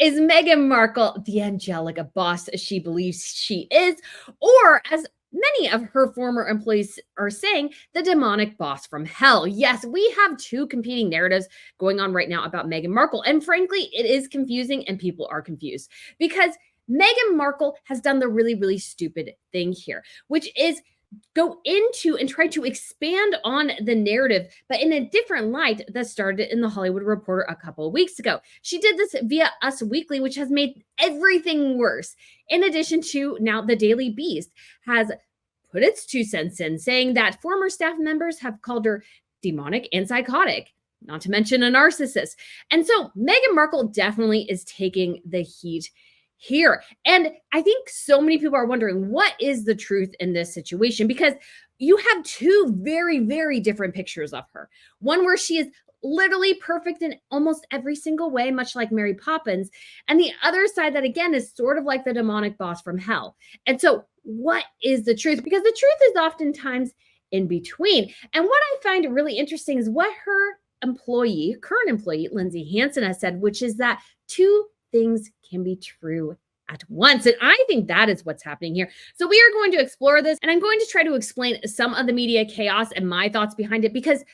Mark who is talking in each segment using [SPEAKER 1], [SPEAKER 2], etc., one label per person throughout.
[SPEAKER 1] Is Meghan Markle the angelic boss she believes she is? Or, as many of her former employees are saying, the demonic boss from hell? Yes, we have two competing narratives going on right now about Meghan Markle. And frankly, it is confusing and people are confused because Meghan Markle has done the really, really stupid thing here, which is go into and try to expand on the narrative, but in a different light that started in the Hollywood Reporter a couple of weeks ago. She did this via Us Weekly, which has made everything worse. In addition to now, the Daily Beast has put its 2 cents in, saying that former staff members have called her demonic and psychotic, not to mention a narcissist. And so Meghan Markle definitely is taking the heat here. And I think so many people are wondering, what is the truth in this situation? Because you have two very, very different pictures of her. One where she is literally perfect in almost every single way, much like Mary Poppins. And the other side that, again, is sort of like the demonic boss from hell. And so what is the truth? Because the truth is oftentimes in between. And what I find really interesting is what her current employee, Lindsay Hansen, has said, which is that two things can be true at once. And I think that is what's happening here. So we are going to explore this, and I'm going to try to explain some of the media chaos and my thoughts behind it, because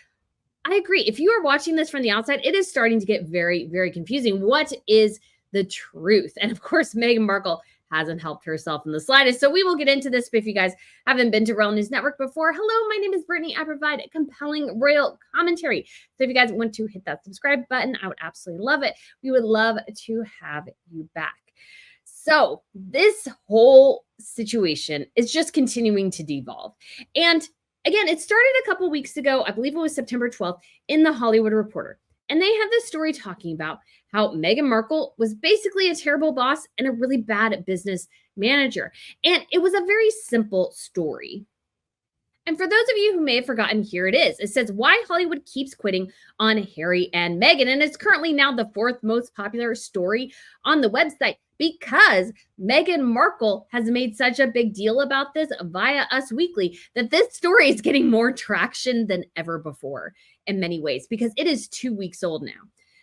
[SPEAKER 1] I agree. If you are watching this from the outside, it is starting to get very, very confusing. What is the truth? And of course, Meghan Markle hasn't helped herself in the slightest. So we will get into this. But if you guys haven't been to Royal News Network before, hello, my name is Brittany. I provide a compelling royal commentary. So if you guys want to hit that subscribe button, I would absolutely love it. We would love to have you back. So this whole situation is just continuing to devolve. And again, it started a couple weeks ago. I believe it was September 12th in the Hollywood Reporter. And they had this story talking about how Meghan Markle was basically a terrible boss and a really bad business manager. And it was a very simple story. And for those of you who may have forgotten, here it is. It says why Hollywood keeps quitting on Harry and Meghan. And it's currently now the 4th most popular story on the website because Meghan Markle has made such a big deal about this via Us Weekly that this story is getting more traction than ever before in many ways because it is 2 weeks old now.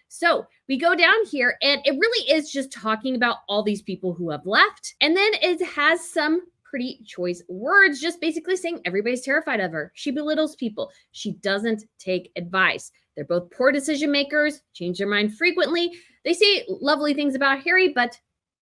[SPEAKER 1] So we go down here and it really is just talking about all these people who have left. And then it has some pretty choice words, just basically saying everybody's terrified of her. She belittles people. She doesn't take advice. They're both poor decision makers, change their mind frequently. They say lovely things about Harry, but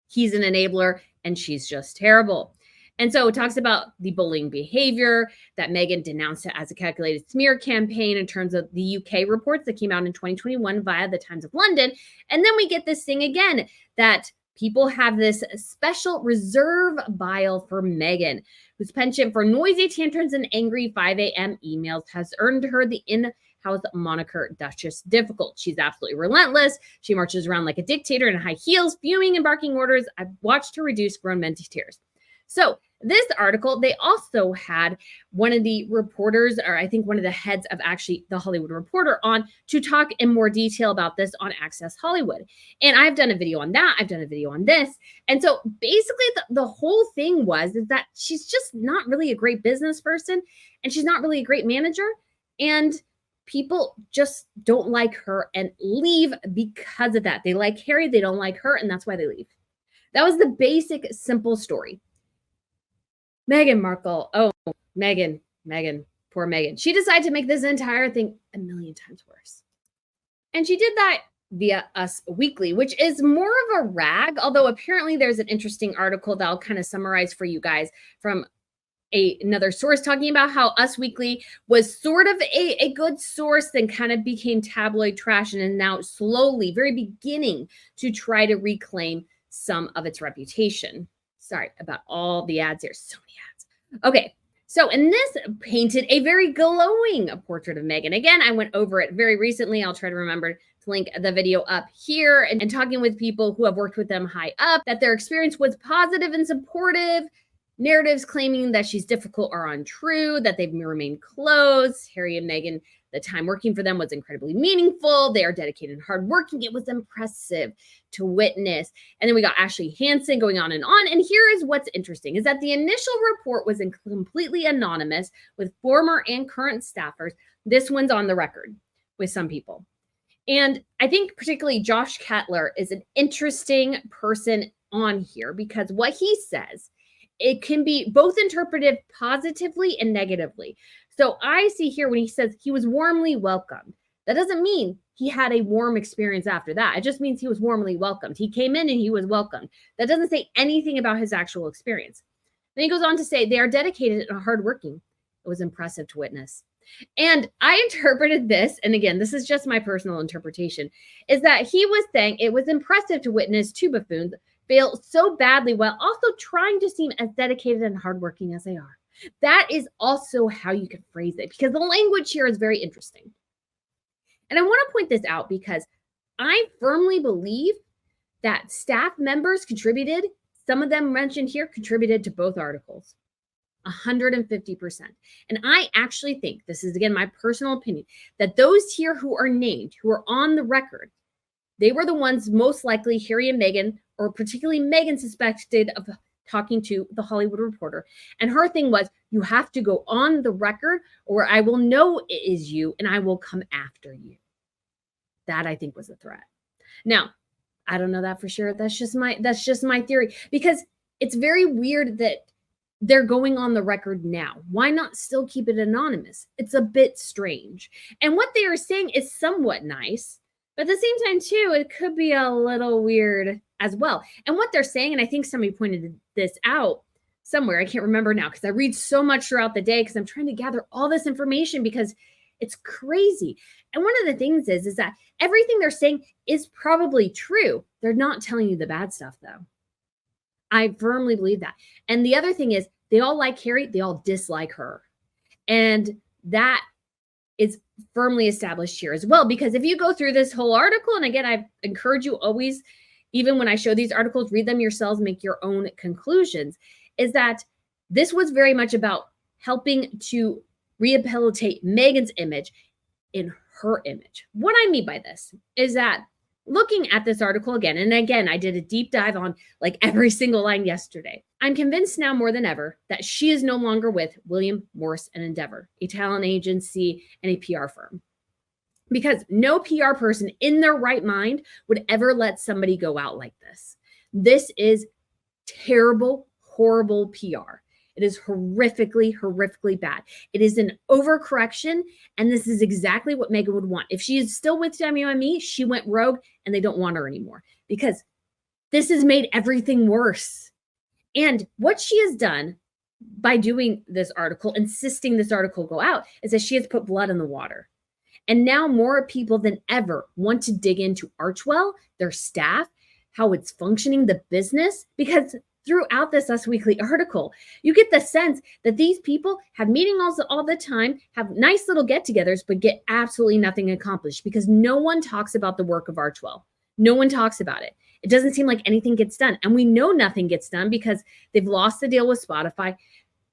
[SPEAKER 1] he's an enabler and she's just terrible. And so it talks about the bullying behavior that Meghan denounced it as a calculated smear campaign in terms of the UK reports that came out in 2021 via the Times of London. And then we get this thing again that people have this special reserve bile for Meghan, whose penchant for noisy tantrums and angry 5 a.m. emails has earned her the in-house moniker Duchess Difficult. She's absolutely relentless. She marches around like a dictator in high heels, fuming and barking orders. I've watched her reduce grown men to tears. So this article, they also had one of the reporters, or I think one of the heads of actually the Hollywood Reporter, on to talk in more detail about this on Access Hollywood. And I've done a video on that. I've done a video on this. And so basically the whole thing is that she's just not really a great business person and she's not really a great manager. And people just don't like her and leave because of that. They like Harry, they don't like her, and that's why they leave. That was the basic, simple story. Meghan Markle. Oh, Meghan, poor Meghan. She decided to make this entire thing a million times worse. And she did that via Us Weekly, which is more of a rag, although apparently there's an interesting article that I'll kind of summarize for you guys from another source talking about how Us Weekly was sort of a good source, then kind of became tabloid trash and is now slowly, very beginning to try to reclaim some of its reputation. Sorry about all the ads here. So many ads. Okay. So, and this painted a very glowing portrait of Meghan. Again, I went over it very recently. I'll try to remember to link the video up here and talking with people who have worked with them high up, that their experience was positive and supportive. Narratives claiming that she's difficult are untrue, that they've remained close. Harry and Meghan, the time working for them was incredibly meaningful. They are dedicated and hardworking. It was impressive to witness. And then we got Ashley Hansen going on. And here is what's interesting, is that the initial report was completely anonymous with former and current staffers. This one's on the record with some people. And I think particularly Josh Kettler is an interesting person on here because what he says, it can be both interpreted positively and negatively. So I see here when he says he was warmly welcomed, that doesn't mean he had a warm experience after that. It just means he was warmly welcomed. He came in and he was welcomed. That doesn't say anything about his actual experience. Then he goes on to say they are dedicated and hardworking. It was impressive to witness. And I interpreted this, and again, this is just my personal interpretation, is that he was saying it was impressive to witness two buffoons fail so badly while also trying to seem as dedicated and hardworking as they are. That is also how you could phrase it, because the language here is very interesting. And I want to point this out because I firmly believe that staff members contributed, some of them mentioned here contributed to both articles. 150%. And I actually think, this is again my personal opinion, that those here who are named, who are on the record, they were the ones most likely Harry and Meghan, or particularly Meghan, suspected of talking to the Hollywood Reporter. And her thing was, you have to go on the record or I will know it is you and I will come after you. That I think was a threat. Now, I don't know that for sure. That's just my theory, because it's very weird that they're going on the record now. Why not still keep it anonymous? It's a bit strange. And what they are saying is somewhat nice, but at the same time too, it could be a little weird as well. And what they're saying, and I think somebody pointed this out somewhere, I can't remember now because I read so much throughout the day because I'm trying to gather all this information because it's crazy. And one of the things is that everything they're saying is probably true. They're not telling you the bad stuff though. I firmly believe that. And the other thing is they all like Harry, they all dislike her. And that is firmly established here as well, because if you go through this whole article, and again, I encourage you always, even when I show these articles, read them yourselves, make your own conclusions, is that this was very much about helping to rehabilitate Meghan's image in her image. What I mean by this is that looking at this article again, and again, I did a deep dive on like every single line yesterday. I'm convinced now more than ever that she is no longer with William Morris and Endeavor, a talent agency and a PR firm. Because no PR person in their right mind would ever let somebody go out like this. This is terrible, horrible PR. It is horrifically, horrifically bad. It is an overcorrection, and this is exactly what Meghan would want. If she is still with WME, she went rogue, and they don't want her anymore because this has made everything worse. And what she has done by doing this article, insisting this article go out, is that she has put blood in the water. And now more people than ever want to dig into Archewell, their staff, how it's functioning, the business, because throughout this US Weekly article, you get the sense that these people have meetings all the time, have nice little get-togethers, but get absolutely nothing accomplished because no one talks about the work of Archewell. No one talks about it. It doesn't seem like anything gets done. And we know nothing gets done because they've lost the deal with Spotify.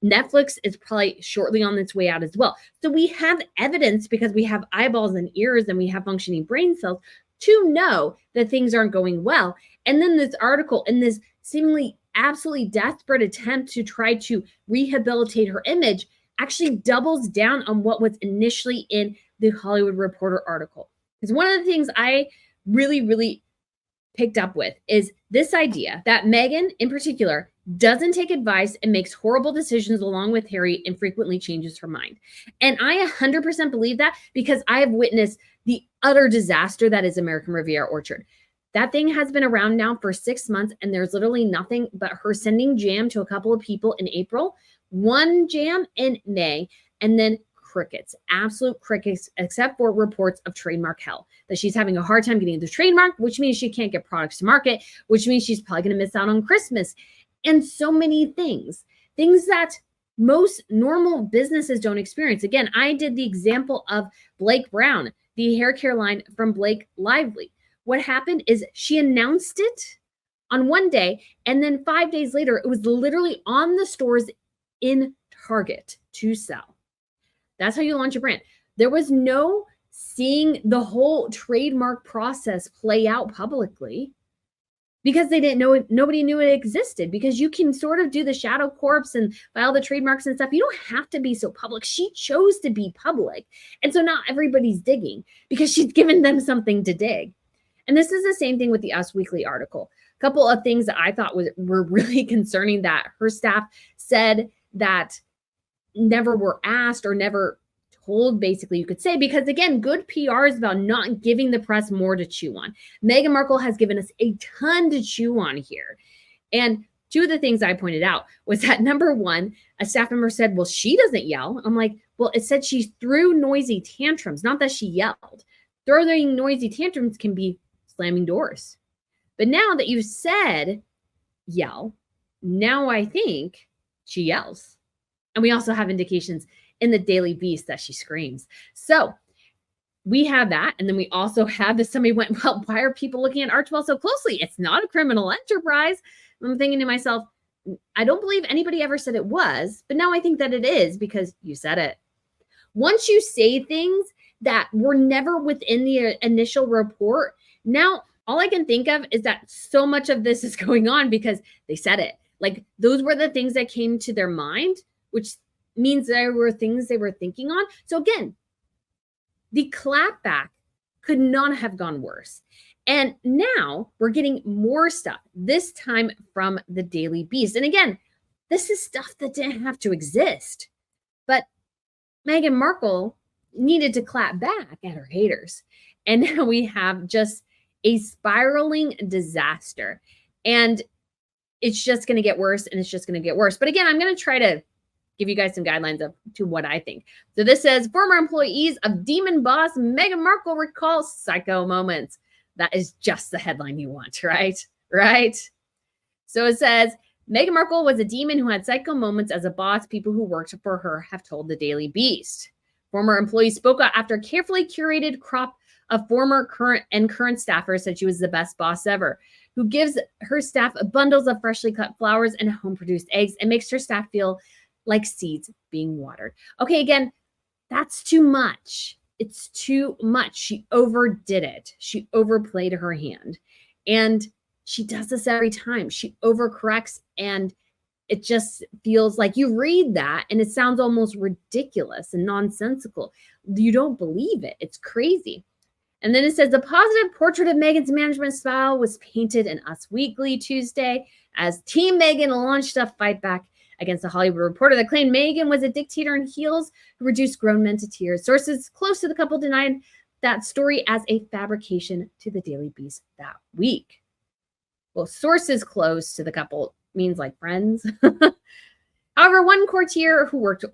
[SPEAKER 1] Netflix is probably shortly on its way out as well. So we have evidence because we have eyeballs and ears and we have functioning brain cells to know that things aren't going well. And then this article and this seemingly absolutely desperate attempt to try to rehabilitate her image actually doubles down on what was initially in the Hollywood Reporter article. Because one of the things I really picked up with is this idea that Meghan in particular doesn't take advice and makes horrible decisions along with Harry and frequently changes her mind. And I 100% believe that because I have witnessed the utter disaster that is American Riviera Orchard. That thing has been around now for 6 months, and there's literally nothing but her sending jam to a couple of people in April, one jam in May, and then crickets, absolute crickets, except for reports of trademark hell, that she's having a hard time getting the trademark, which means she can't get products to market, which means she's probably going to miss out on Christmas, and so many things that most normal businesses don't experience. Again, I did the example of Blake Brown, the hair care line from Blake Lively. What happened is she announced it on one day, and then 5 days later, it was literally on the stores in Target to sell. That's how you launch a brand. There was no seeing the whole trademark process play out publicly. because they didn't know it, nobody knew it existed, because you can sort of do the shadow corpse and file the trademarks and stuff. You don't have to be so public. She chose to be public. And so now everybody's digging because she's given them something to dig. And this is the same thing with the Us Weekly article. A couple of things that I thought were really concerning that her staff said that never were asked or never told, basically, you could say, because again, good PR is about not giving the press more to chew on. Meghan Markle has given us a ton to chew on here. And two of the things I pointed out was that, number one, a staff member said, well, she doesn't yell. I'm like, well, it said she threw noisy tantrums, not that she yelled. Throwing noisy tantrums can be slamming doors. But now that you said yell, now I think she yells. And we also have indications in the Daily Beast that she screams. So we have that. And then we also have this. Somebody went, well, why are people looking at Archibald so closely? It's not a criminal enterprise. I'm thinking to myself, I don't believe anybody ever said it was, but now I think that it is because you said it. Once you say things that were never within the initial report, now all I can think of is that so much of this is going on because they said it. Like, those were the things that came to their mind, which means there were things they were thinking on. So again, the clapback could not have gone worse. And now we're getting more stuff, this time from the Daily Beast. And again, this is stuff that didn't have to exist. But Meghan Markle needed to clap back at her haters. And now we have just a spiraling disaster. And it's just going to get worse, and it's just going to get worse. But again, I'm going to try to give you guys some guidelines to what I think. So this says, former employees of demon boss Meghan Markle recall psycho moments. That is just the headline you want, right? Right? So it says, Meghan Markle was a demon who had psycho moments as a boss. People who worked for her have told the Daily Beast. Former employees spoke out after a carefully curated crop of former, current staffers said she was the best boss ever, who gives her staff bundles of freshly cut flowers and home-produced eggs and makes her staff feel like seeds being watered. Okay, again, that's too much. It's too much. She overdid it. She overplayed her hand. And she does this every time. She overcorrects, and it just feels like you read that and it sounds almost ridiculous and nonsensical. You don't believe it. It's crazy. And then it says, the positive portrait of Meghan's management style was painted in Us Weekly Tuesday as Team Meghan launched a fight back against the Hollywood Reporter that claimed Meghan was a dictator in heels who reduced grown men to tears. Sources close to the couple denied that story as a fabrication to the Daily Beast that week. Well, sources close to the couple means like friends. However, one courtier who worked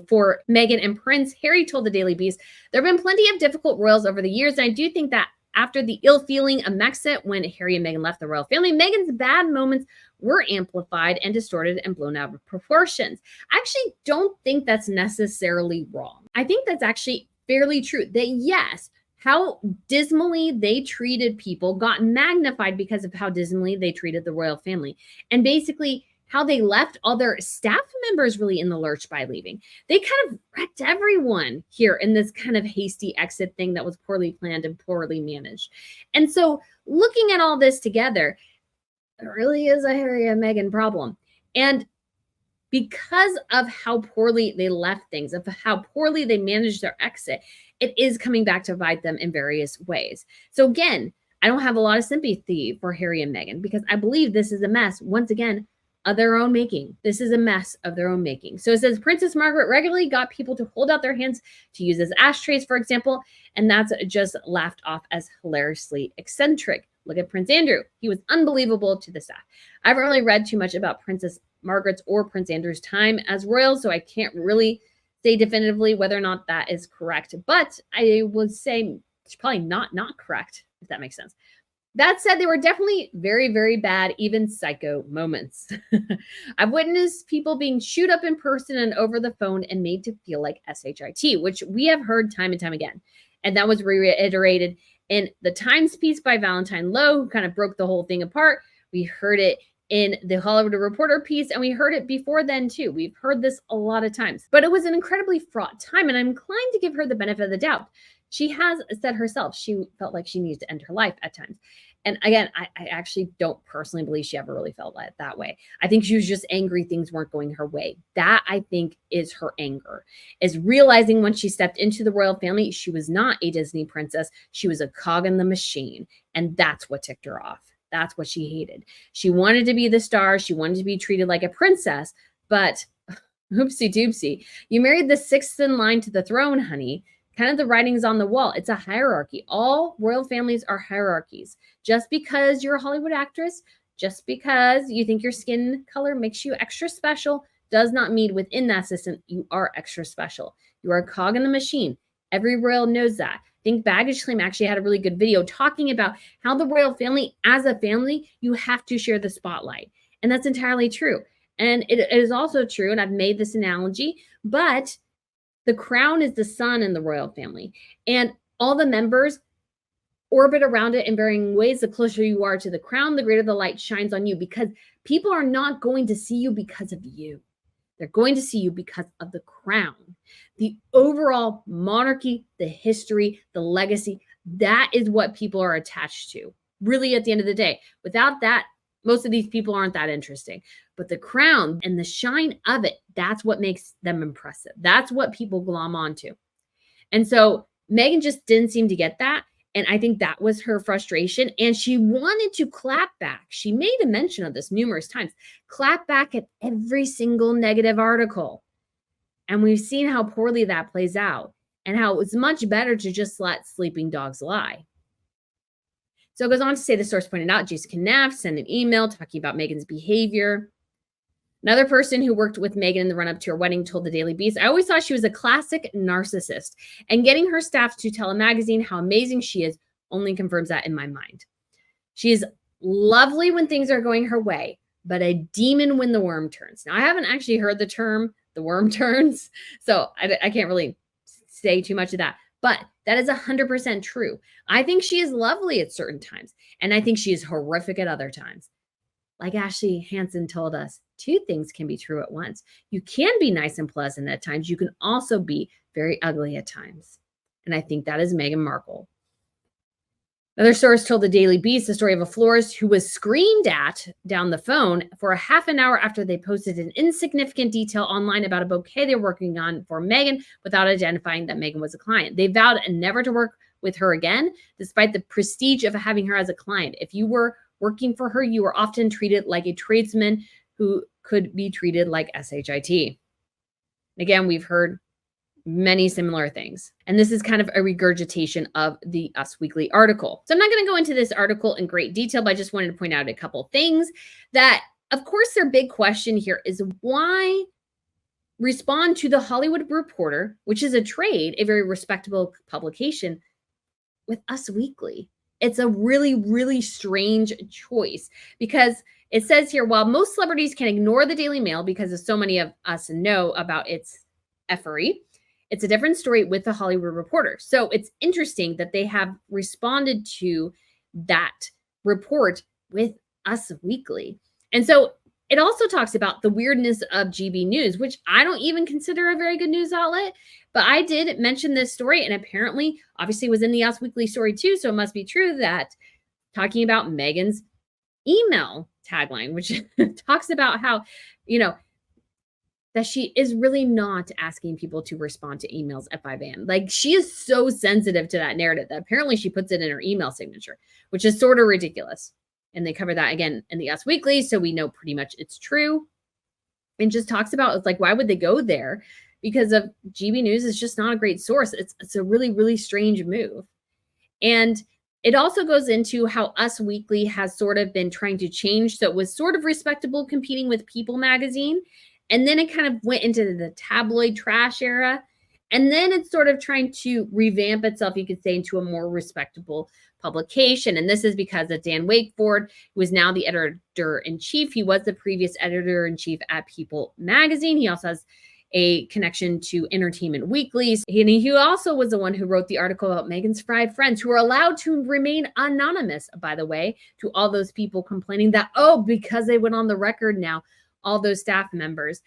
[SPEAKER 1] for Meghan and Prince Harry told the Daily Beast, there have been plenty of difficult royals over the years, and I do think that after the ill feeling of Brexit when Harry and Meghan left the royal family, Meghan's bad moments were amplified and distorted and blown out of proportions. I actually don't think that's necessarily wrong. I think that's actually fairly true, that yes, how dismally they treated people got magnified because of how dismally they treated the royal family. And basically, how they left all their staff members really in the lurch by leaving. They kind of wrecked everyone here in this kind of hasty exit thing that was poorly planned and poorly managed. And so looking at all this together, it really is a Harry and Meghan problem. And because of how poorly they left things, of how poorly they managed their exit, it is coming back to bite them in various ways. So again, I don't have a lot of sympathy for Harry and Meghan because I believe this is a mess, once again, of their own making. This is a mess of their own making. So it says Princess Margaret regularly got people to hold out their hands to use as ashtrays, for example, and that's just laughed off as hilariously eccentric. Look at Prince Andrew. He was unbelievable to the staff. I haven't really read too much about Princess Margaret's or Prince Andrew's time as royal, so I can't really say definitively whether or not that is correct, but I would say it's probably not correct, if that makes sense. That said, there were definitely very, very bad, even psycho moments. I've witnessed people being chewed up in person and over the phone and made to feel like SHIT, which we have heard time and time again. And that was reiterated in the Times piece by Valentine Lowe, who kind of broke the whole thing apart. We heard it in the Hollywood Reporter piece, and we heard it before then too. We've heard this a lot of times. But it was an incredibly fraught time, and I'm inclined to give her the benefit of the doubt. She has said herself she felt like she needs to end her life at times. And again, I actually don't personally believe she ever really felt that way. I think she was just angry things weren't going her way. That, I think, is her anger, is realizing when she stepped into the royal family, she was not a Disney princess. She was a cog in the machine. And that's what ticked her off. That's what she hated. She wanted to be the star. She wanted to be treated like a princess. But oopsie doopsie, you married the sixth in line to the throne, honey. Kind of the writing's on the wall. It's a hierarchy. All royal families are hierarchies. Just because you're a Hollywood actress, just because you think your skin color makes you extra special, does not mean within that system you are extra special. You are a cog in the machine. Every royal knows that. I think Baggage Claim actually had a really good video talking about how the royal family, as a family, you have to share the spotlight. And that's entirely true. And it is also true, and I've made this analogy, but the crown is the sun in the royal family, and all the members orbit around it in varying ways. The closer you are to the crown, the greater the light shines on you, because people are not going to see you because of you. They're going to see you because of the crown. The overall monarchy, the history, the legacy, that is what people are attached to, really, at the end of the day. Without that, most of these people aren't that interesting. But the crown and the shine of it, that's what makes them impressive. That's what people glom onto. And so Meghan just didn't seem to get that. And I think that was her frustration. And she wanted to clap back. She made a mention of this numerous times. Clap back at every single negative article. And we've seen how poorly that plays out, and how it's much better to just let sleeping dogs lie. So it goes on to say, the source pointed out, Jason Knapp sent an email talking about Meghan's behavior. Another person who worked with Meghan in the run-up to her wedding told the Daily Beast, I always thought she was a classic narcissist, and getting her staff to tell a magazine how amazing she is only confirms that in my mind. She is lovely when things are going her way, but a demon when the worm turns. Now, I haven't actually heard the term, the worm turns, so I can't really say too much of that. But that is 100% true. I think she is lovely at certain times, and I think she is horrific at other times. Like Ashley Hansen told us, two things can be true at once. You can be nice and pleasant at times. You can also be very ugly at times. And I think that is Meghan Markle. Another source told the Daily Beast the story of a florist who was screamed at down the phone for a half an hour after they posted an insignificant detail online about a bouquet they were working on for Meghan without identifying that Meghan was a client. They vowed never to work with her again, despite the prestige of having her as a client. If you were working for her, you were often treated like a tradesman who could be treated like SHIT. Again, we've heard many similar things. And this is kind of a regurgitation of the Us Weekly article. So I'm not going to go into this article in great detail, but I just wanted to point out a couple things that, of course, their big question here is why respond to the Hollywood Reporter, which is a trade, a very respectable publication, with Us Weekly. It's a really, really strange choice, because it says here, while most celebrities can ignore the Daily Mail because of so many of us know about its effery, it's a different story with the Hollywood Reporter. So it's interesting that they have responded to that report with Us Weekly. And so it also talks about the weirdness of GB News, which I don't even consider a very good news outlet. But I did mention this story, and apparently, obviously, was in the Us Weekly story too. So it must be true that talking about Meghan's email tagline, which talks about how, that she is really not asking people to respond to emails at 5 a.m. Like, she is so sensitive to that narrative that apparently she puts it in her email signature, which is sort of ridiculous. And they cover that again in the Us Weekly, so we know pretty much it's true. And just talks about, it's like, why would they go there? Because of GB News is just not a great source. It's a really, really strange move. And it also goes into how Us Weekly has sort of been trying to change. So it was sort of respectable competing with People magazine. And then it kind of went into the tabloid trash era. And then it's sort of trying to revamp itself, you could say, into a more respectable publication. And this is because of Dan Wakeford, who is now the editor-in-chief. He was the previous editor-in-chief at People magazine. He also has a connection to Entertainment Weekly. He also was the one who wrote the article about Meghan's 5 friends, who are allowed to remain anonymous, by the way, to all those people complaining that, because they went on the record now, all those staff members,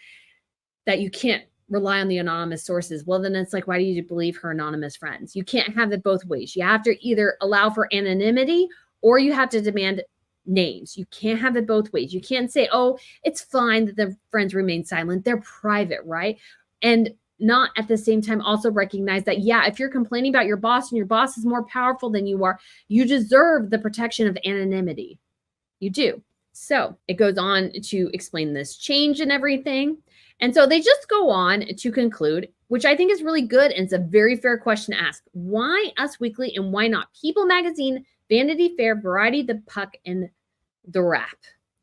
[SPEAKER 1] that you can't rely on the anonymous sources. Well, then it's like, why do you believe her anonymous friends? You can't have it both ways. You have to either allow for anonymity or you have to demand names. You can't have it both ways. You can't say, oh, it's fine that the friends remain silent. They're private, right? And not at the same time also recognize that, yeah, if you're complaining about your boss and your boss is more powerful than you are, you deserve the protection of anonymity. You do. So it goes on to explain this change and everything. And so they just go on to conclude, which I think is really good. And it's a very fair question to ask. Why Us Weekly and why not People Magazine, Vanity Fair, Variety, The Puck, and The Wrap?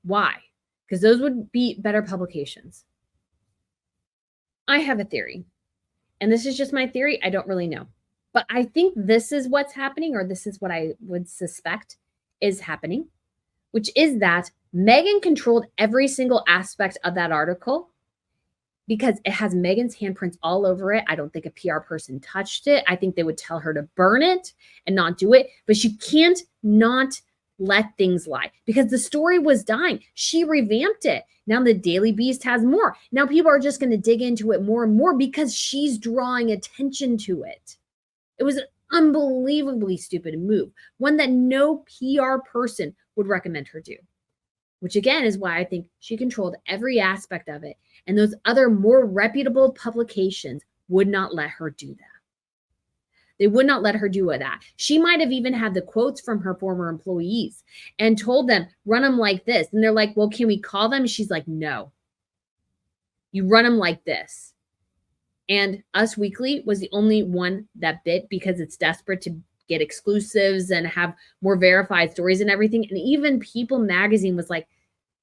[SPEAKER 1] Why? Because those would be better publications. I have a theory. And this is just my theory. I don't really know. But I think this is what's happening, or this is what I would suspect is happening, which is that Meghan controlled every single aspect of that article because it has Meghan's handprints all over it. I don't think a PR person touched it. I think they would tell her to burn it and not do it. But she can't not let things lie because the story was dying. She revamped it. Now the Daily Beast has more. Now people are just going to dig into it more and more because she's drawing attention to it. It was an unbelievably stupid move, one that no PR person would recommend her do, which again is why I think she controlled every aspect of it. And those other more reputable publications would not let her do that. They would not let her do that. She might have even had the quotes from her former employees and told them, run them like this. And they're like, well, can we call them? She's like, no. You run them like this. And Us Weekly was the only one that bit because it's desperate to get exclusives and have more verified stories and everything. And even People Magazine was like,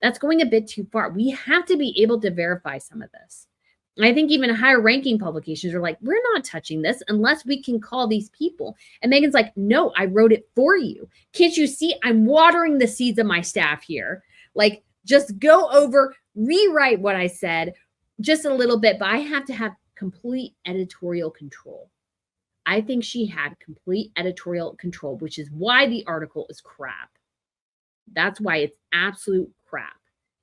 [SPEAKER 1] that's going a bit too far. We have to be able to verify some of this. And I think even higher ranking publications are like, we're not touching this unless we can call these people. And Meghan's like, no, I wrote it for you. Can't you see? I'm watering the seeds of my staff here. Like, just go over, rewrite what I said just a little bit, but I have to have complete editorial control. I think she had complete editorial control, which is why the article is crap. That's why it's absolute crap.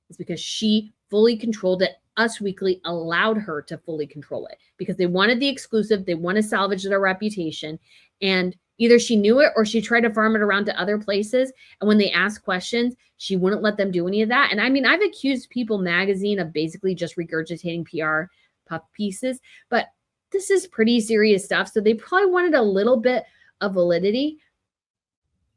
[SPEAKER 1] It's because she fully controlled it. Us Weekly allowed her to fully control it because they wanted the exclusive. They want to salvage their reputation. And either she knew it or she tried to farm it around to other places. And when they asked questions, she wouldn't let them do any of that. And I mean, I've accused People Magazine of basically just regurgitating PR puff pieces, but this is pretty serious stuff. So they probably wanted a little bit of validity,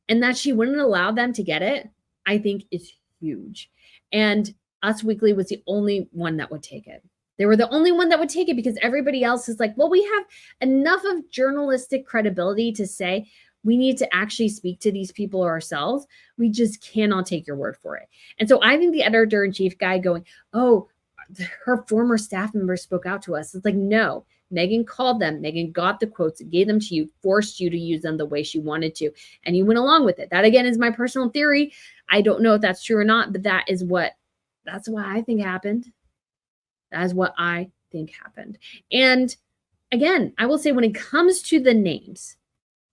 [SPEAKER 1] and that she wouldn't allow them to get it, I think is huge. And Us Weekly was the only one that would take it. They were the only one that would take it because everybody else is like, well, we have enough of journalistic credibility to say we need to actually speak to these people ourselves. We just cannot take your word for it. And so I think the editor-in-chief guy going, oh, her former staff members spoke out to us. It's like, no, Meghan called them. Meghan got the quotes, gave them to you, forced you to use them the way she wanted to. And you went along with it. That, again, is my personal theory. I don't know if that's true or not, but that's what I think happened. That is what I think happened. And again, I will say when it comes to the names,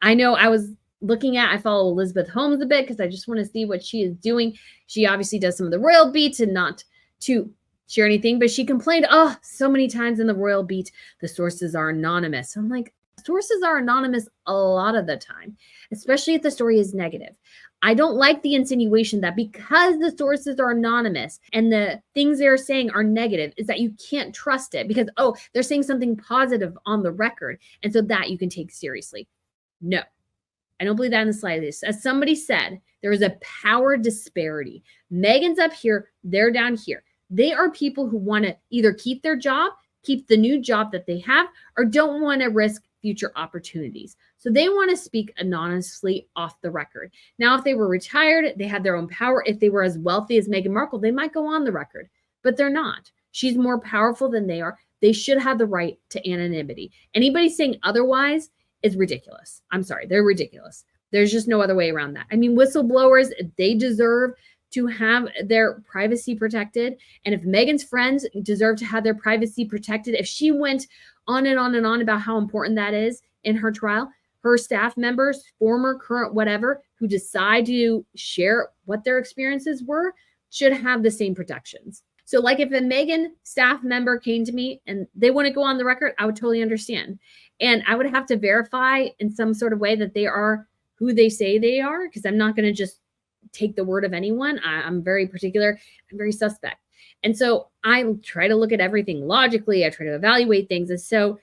[SPEAKER 1] I know I follow Elizabeth Holmes a bit because I just want to see what she is doing. She obviously does some of the royal beats and not to share anything, but she complained, so many times in the royal beat, the sources are anonymous. So I'm like, sources are anonymous a lot of the time, especially if the story is negative. I don't like the insinuation that because the sources are anonymous and the things they're saying are negative is that you can't trust it because, they're saying something positive on the record. And so that you can take seriously. No, I don't believe that in the slightest. As somebody said, there is a power disparity. Meghan's up here, they're down here. They are people who want to either keep their job, keep the new job that they have, or don't want to risk future opportunities. So they want to speak anonymously off the record. Now, if they were retired, they had their own power. If they were as wealthy as Meghan Markle, they might go on the record, but they're not. She's more powerful than they are. They should have the right to anonymity. Anybody saying otherwise is ridiculous. I'm sorry, they're ridiculous. There's just no other way around that. I mean, whistleblowers, they deserve to have their privacy protected. And if Meghan's friends deserve to have their privacy protected, if she went on and on and on about how important that is in her trial, her staff members, former, current, whatever, who decide to share what their experiences were, should have the same protections. So like if a Meghan staff member came to me and they want to go on the record, I would totally understand. And I would have to verify in some sort of way that they are who they say they are, because I'm not going to just take the word of anyone. I'm very particular. I'm very suspect. And so I try to look at everything logically. I try to evaluate things. And so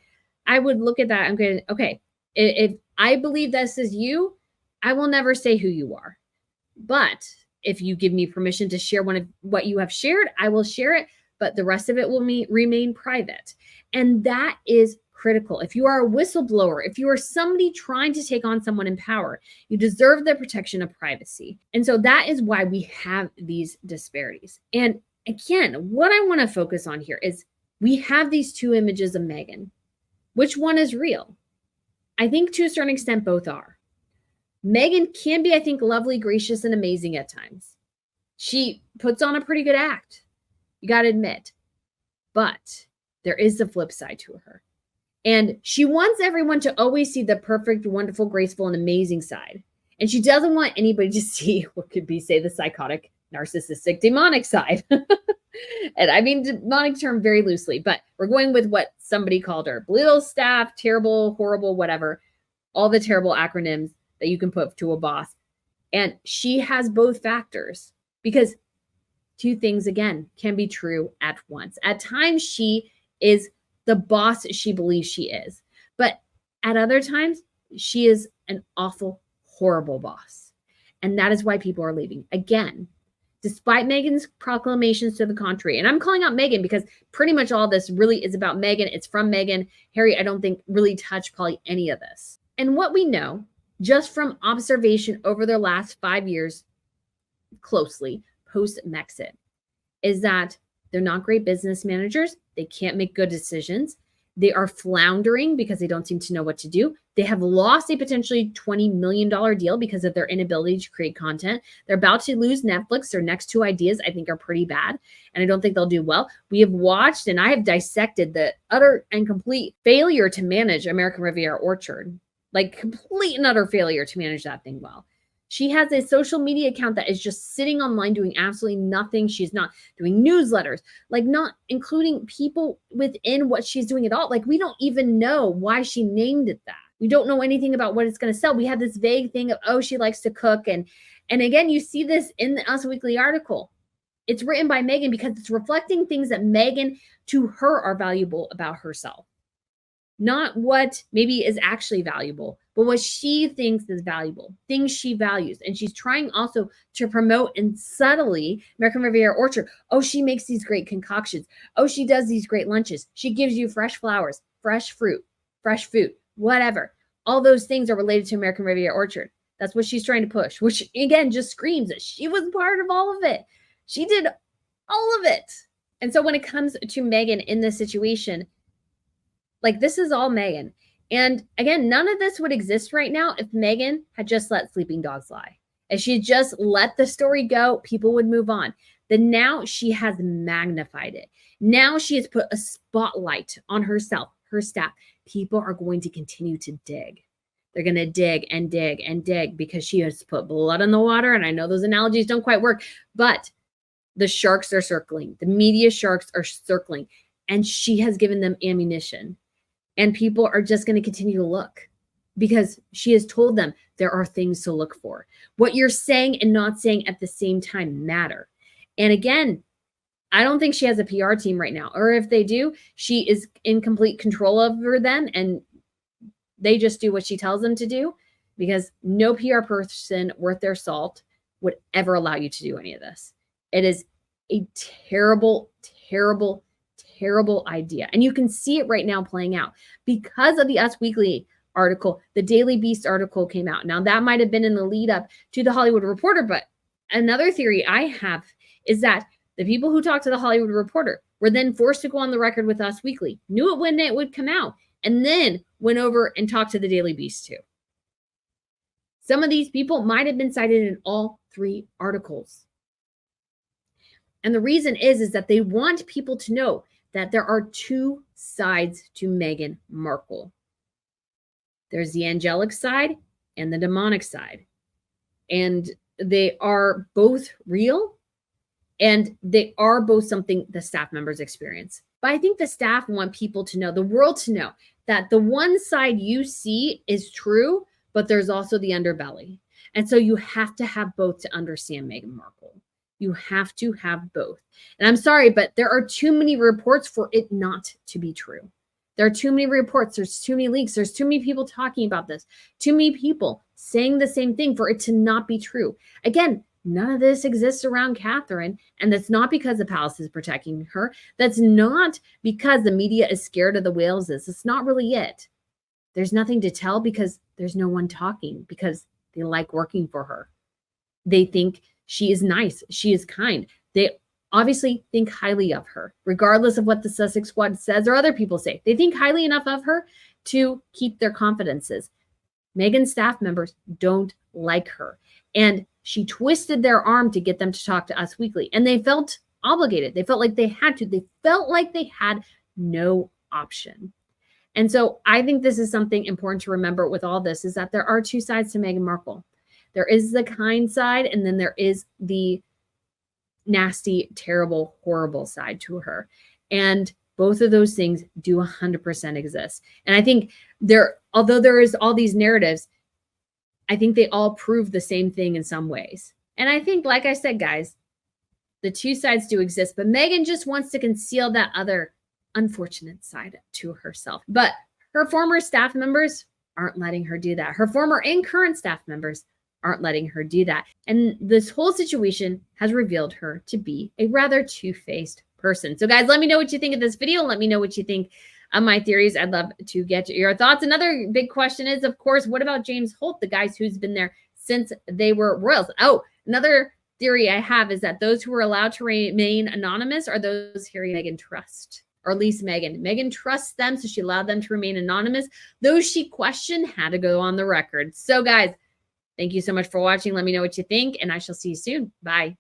[SPEAKER 1] I would look at that. I'm going to, okay, if I believe this is you, I will never say who you are. But if you give me permission to share one of what you have shared, I will share it, but the rest of it will remain private. And that is critical. If you are a whistleblower, if you are somebody trying to take on someone in power, you deserve the protection of privacy. And so that is why we have these disparities. And again, what I want to focus on here is we have these two images of Meghan. Which one is real? I think to a certain extent, both are. Meghan can be, I think, lovely, gracious, and amazing at times. She puts on a pretty good act. You got to admit. But there is the flip side to her. And she wants everyone to always see the perfect, wonderful, graceful, and amazing side. And she doesn't want anybody to see what could be, say, the psychotic, narcissistic, demonic side. And I mean demonic term very loosely, but we're going with what somebody called her. Belittle staff, terrible, horrible, whatever. All the terrible acronyms that you can put to a boss. And she has both factors, because two things, again, can be true at once. At times, she is the boss she believes she is. But at other times, she is an awful, horrible boss. And that is why people are leaving. Again, despite Meghan's proclamations to the contrary. And I'm calling out Meghan because pretty much all this really is about Meghan. It's from Meghan. Harry, I don't think, really touched probably any of this. And what we know, just from observation over the last 5 years closely post-Mexit, is that they're not great business managers. They can't make good decisions. They are floundering because they don't seem to know what to do. They have lost a potentially $20 million deal because of their inability to create content. They're about to lose Netflix. Their next two ideas, I think, are pretty bad, and I don't think they'll do well. We have watched, and I have dissected the utter and complete failure to manage American Riviera Orchard. Like complete and utter failure to manage that thing well. She has a social media account that is just sitting online doing absolutely nothing. She's not doing newsletters, like not including people within what she's doing at all. Like we don't even know why she named it that. We don't know anything about what it's going to sell. We have this vague thing of, oh, she likes to cook. And again, you see this in the Us Weekly article. It's written by Meghan because it's reflecting things that Meghan to her are valuable about herself. Not what maybe is actually valuable, but what she thinks is valuable, things she values. And she's trying also to promote and subtly American Riviera Orchard. Oh, she makes these great concoctions. Oh, she does these great lunches. She gives you fresh flowers, fresh fruit, fresh food, whatever. All those things are related to American Riviera Orchard. That's what she's trying to push, which again just screams that she was part of all of it. She did all of it. And so when it comes to Meghan in this situation, like this is all Meghan. And again, none of this would exist right now if Meghan had just let sleeping dogs lie. If she just let the story go, people would move on. Then now she has magnified it. Now she has put a spotlight on herself, her staff. People are going to continue to dig. They're going to dig and dig and dig because she has put blood in the water. And I know those analogies don't quite work, but the sharks are circling. The media sharks are circling. And she has given them ammunition. And people are just going to continue to look because she has told them there are things to look for. What you're saying and not saying at the same time matter. And again, I don't think she has a PR team right now. Or if they do, she is in complete control over them and they just do what she tells them to do, because no PR person worth their salt would ever allow you to do any of this. It is a terrible, terrible, terrible idea. And you can see it right now playing out because of the Us Weekly article. The Daily Beast article came out. Now that might have been in the lead up to the Hollywood Reporter, but another theory I have is that the people who talked to the Hollywood Reporter were then forced to go on the record with Us Weekly, knew it when it would come out, and then went over and talked to the Daily Beast too. Some of these people might have been cited in all three articles. And the reason is that they want people to know that there are two sides to Meghan Markle. There's the angelic side and the demonic side. And they are both real And they are both something the staff members experience. But I think the staff want people to know, the world to know, that the one side you see is true, but there's also the underbelly. And so you have to have both to understand Meghan Markle. You have to have both. And I'm sorry, but there are too many reports for it not to be true. There are too many reports. There's too many leaks. There's too many people talking about this. Too many people saying the same thing for it to not be true. Again, none of this exists around Catherine. And that's not because the palace is protecting her. That's not because the media is scared of the Waleses. It's not really it. There's nothing to tell because there's no one talking, because they like working for her. They think she is nice. She is kind. They obviously think highly of her, regardless of what the Sussex Squad says or other people say. They think highly enough of her to keep their confidences. Meghan's staff members don't like her. And she twisted their arm to get them to talk to Us Weekly. And they felt obligated. They felt like they had to. They felt like they had no option. And so I think this is something important to remember with all this, is that there are two sides to Meghan Markle. There is the kind side, and then there is the nasty, terrible, horrible side to her. And both of those things do 100% exist. And I think although there is all these narratives, I think they all prove the same thing in some ways. And I think, like I said, guys, the two sides do exist, but Meghan just wants to conceal that other unfortunate side to herself. But her former staff members aren't letting her do that. Her former and current staff members aren't letting her do that. And this whole situation has revealed her to be a rather two-faced person. So guys, let me know what you think of this video. Let me know what you think of my theories. I'd love to get your thoughts. Another big question is, of course, what about James Holt, the guys who's been there since they were royals? Oh, another theory I have is that those who were allowed to remain anonymous are those Harry and Meghan trust, or at least Meghan. Meghan trusts them, so she allowed them to remain anonymous. Those she questioned had to go on the record. So guys, thank you so much for watching. Let me know what you think, and I shall see you soon. Bye.